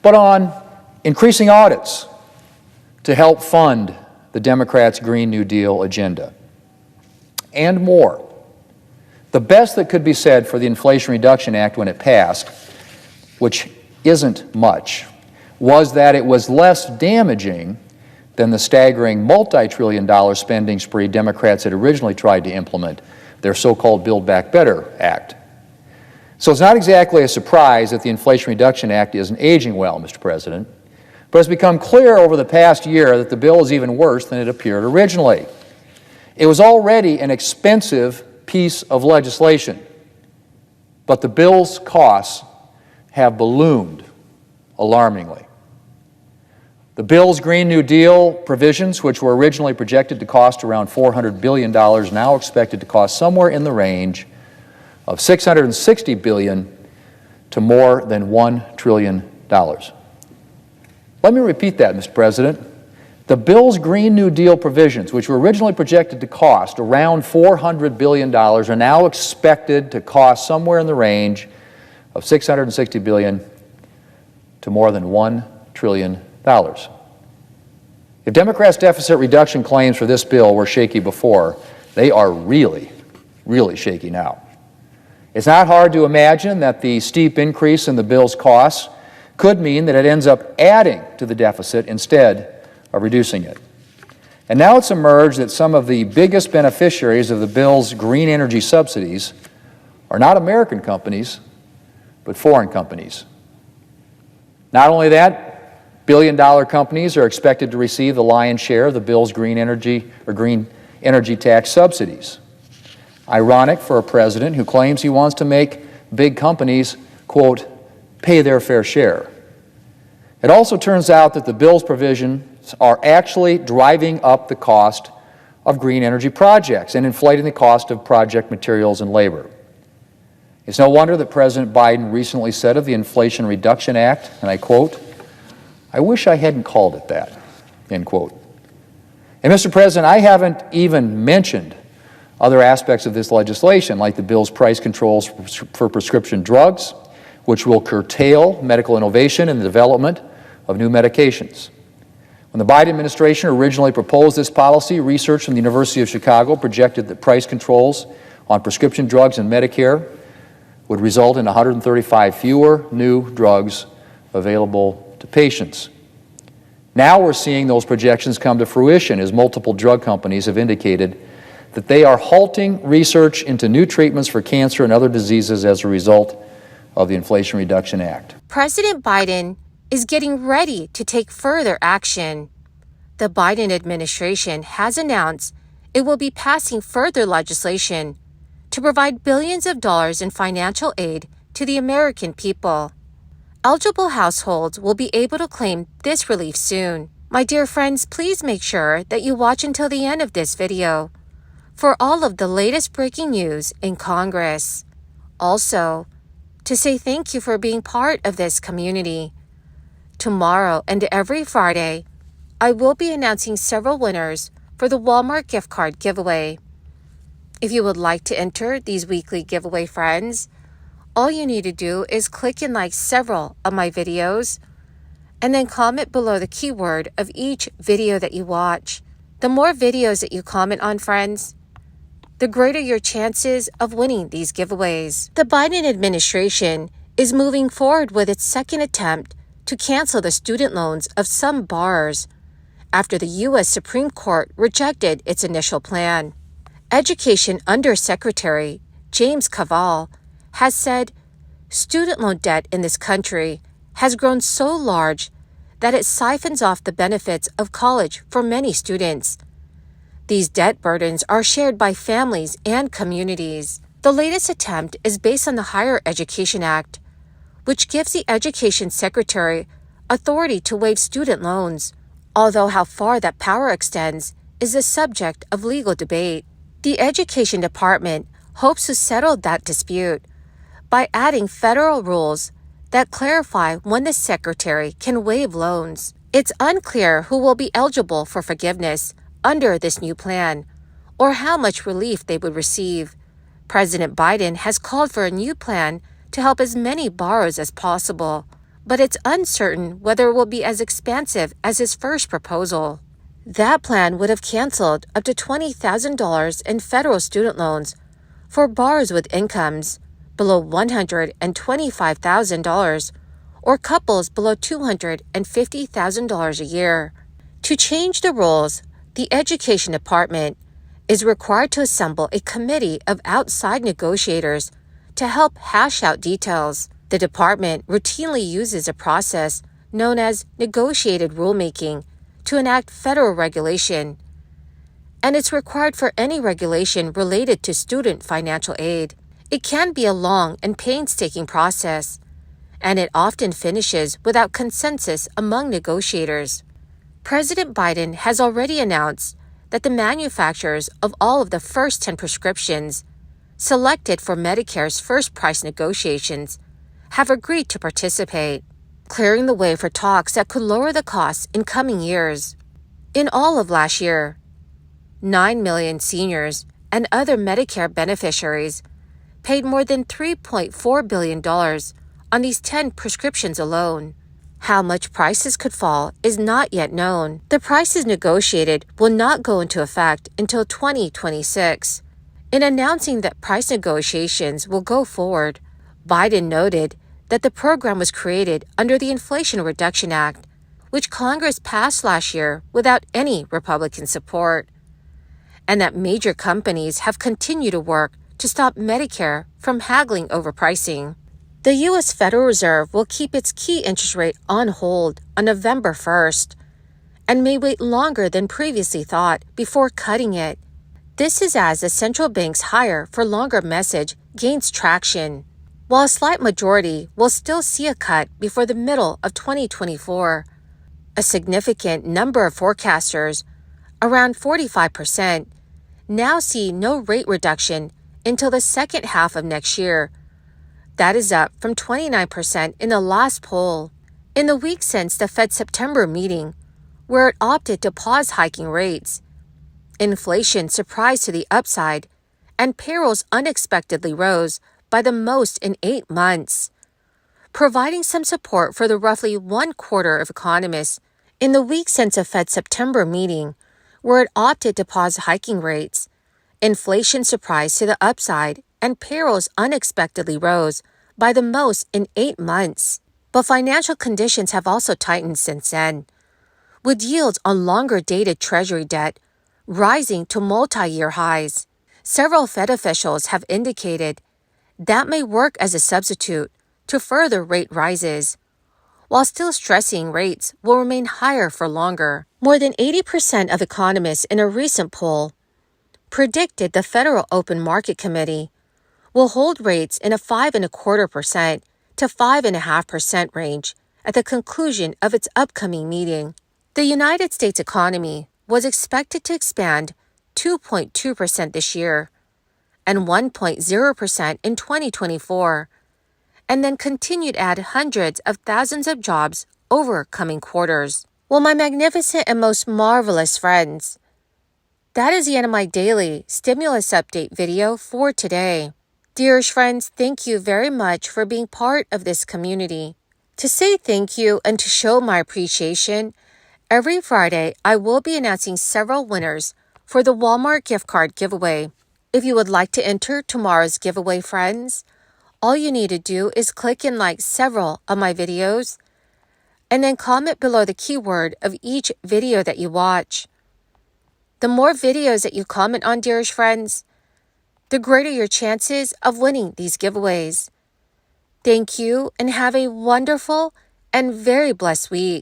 but on increasing audits to help fund the Democrats' Green New Deal agenda, and more. The best that could be said for the Inflation Reduction Act when it passed, which isn't much, was that it was less damaging than the staggering multi-trillion-dollar spending spree Democrats had originally tried to implement, their so-called Build Back Better Act. So it's not exactly a surprise that the Inflation Reduction Act isn't aging well, Mr. President, but it's become clear over the past year that the bill is even worse than it appeared originally. It was already an expensive piece of legislation, but the bill's costs have ballooned alarmingly. The bill's Green New Deal provisions, which were originally projected to cost around $400 billion, now expected to cost somewhere in the range of $660 billion to more than $1 trillion. Let me repeat that, Mr. President. The bill's Green New Deal provisions, which were originally projected to cost around $400 billion, are now expected to cost somewhere in the range of $660 billion to more than $1 trillion. If Democrats' deficit reduction claims for this bill were shaky before, they are really, really shaky now. It's not hard to imagine that the steep increase in the bill's costs could mean that it ends up adding to the deficit instead of reducing it. And now it's emerged that some of the biggest beneficiaries of the bill's green energy subsidies are not American companies, but foreign companies. Not only that, billion-dollar companies are expected to receive the lion's share of the bill's green energy tax subsidies. Ironic for a president who claims he wants to make big companies, quote, pay their fair share. It also turns out that the bill's provisions are actually driving up the cost of green energy projects and inflating the cost of project materials and labor. It's no wonder that President Biden recently said of the Inflation Reduction Act, and I quote, "I wish I hadn't called it that," end quote. And Mr. President, I haven't even mentioned other aspects of this legislation, like the bill's price controls for prescription drugs, which will curtail medical innovation and the development of new medications. When the Biden administration originally proposed this policy, research from the University of Chicago projected that price controls on prescription drugs and Medicare would result in 135 fewer new drugs available to patients. Now we're seeing those projections come to fruition as multiple drug companies have indicated that they are halting research into new treatments for cancer and other diseases as a result of the Inflation Reduction Act. President Biden is getting ready to take further action. The Biden administration has announced it will be passing further legislation to provide billions of dollars in financial aid to the American people. Eligible households will be able to claim this relief soon. My dear friends, please make sure that you watch until the end of this video for all of the latest breaking news in Congress. Also, to say thank you for being part of this community. Tomorrow and every Friday, I will be announcing several winners for the Walmart gift card giveaway. If you would like to enter these weekly giveaway, friends, all you need to do is click and like several of my videos and then comment below the keyword of each video that you watch. The more videos that you comment on, friends, the greater your chances of winning these giveaways. The Biden administration is moving forward with its second attempt to cancel the student loans of some borrowers after the U.S. Supreme Court rejected its initial plan. Education Undersecretary James Cavall has said student loan debt in this country has grown so large that it siphons off the benefits of college for many students. These debt burdens are shared by families and communities. The latest attempt is based on the Higher Education Act, which gives the Education Secretary authority to waive student loans, although how far that power extends is the subject of legal debate. The Education Department hopes to settle that dispute by adding federal rules that clarify when the Secretary can waive loans. It's unclear who will be eligible for forgiveness under this new plan, or how much relief they would receive. President Biden has called for a new plan to help as many borrowers as possible, but it's uncertain whether it will be as expansive as his first proposal. That plan would have canceled up to $20,000 in federal student loans for borrowers with incomes below $125,000 or couples below $250,000 a year. To change the rules, the Education Department is required to assemble a committee of outside negotiators to help hash out details. The department routinely uses a process known as negotiated rulemaking to enact federal regulation, and it's required for any regulation related to student financial aid. It can be a long and painstaking process, and it often finishes without consensus among negotiators. President Biden has already announced that the manufacturers of all of the first 10 prescriptions selected for Medicare's first price negotiations have agreed to participate, clearing the way for talks that could lower the costs in coming years. In all of last year, 9 million seniors and other Medicare beneficiaries paid more than $3.4 billion on these 10 prescriptions alone. How much prices could fall is not yet known. The prices negotiated will not go into effect until 2026. In announcing that price negotiations will go forward, Biden noted that the program was created under the Inflation Reduction Act, which Congress passed last year without any Republican support, and that major companies have continued to work to stop Medicare from haggling over pricing. The U.S. Federal Reserve will keep its key interest rate on hold on November 1st and may wait longer than previously thought before cutting it. This is as the central bank's higher for longer message gains traction, while a slight majority will still see a cut before the middle of 2024. A significant number of forecasters, around 45%, now see no rate reduction until the second half of next year. That is up from 29% in the last poll. In the week since the Fed's September meeting, where it opted to pause hiking rates, inflation surprised to the upside, and payrolls unexpectedly rose by the most in 8 months, providing some support for the roughly 1/4 of economists in the week since the Fed's September meeting, where it opted to pause hiking rates. Inflation surprised to the upside, and payrolls unexpectedly rose by the most in 8 months. But financial conditions have also tightened since then, with yields on longer-dated Treasury debt rising to multi-year highs. Several Fed officials have indicated that may work as a substitute to further rate rises, while still stressing rates will remain higher for longer. More than 80% of economists in a recent poll predicted the Federal Open Market Committee will hold rates in a 5.25% to 5.5% range at the conclusion of its upcoming meeting. The United States economy was expected to expand 2.2% this year and 1.0% in 2024, and then continue to add hundreds of thousands of jobs over coming quarters. Well, my magnificent and most marvelous friends, that is the end of my daily stimulus update video for today. Dearest friends, thank you very much for being part of this community. To say thank you and to show my appreciation, every Friday I will be announcing several winners for the Walmart gift card giveaway. If you would like to enter tomorrow's giveaway, friends, all you need to do is click and like several of my videos and then comment below the keyword of each video that you watch. The more videos that you comment on, dearest friends, the greater your chances of winning these giveaways. Thank you and have a wonderful and very blessed week.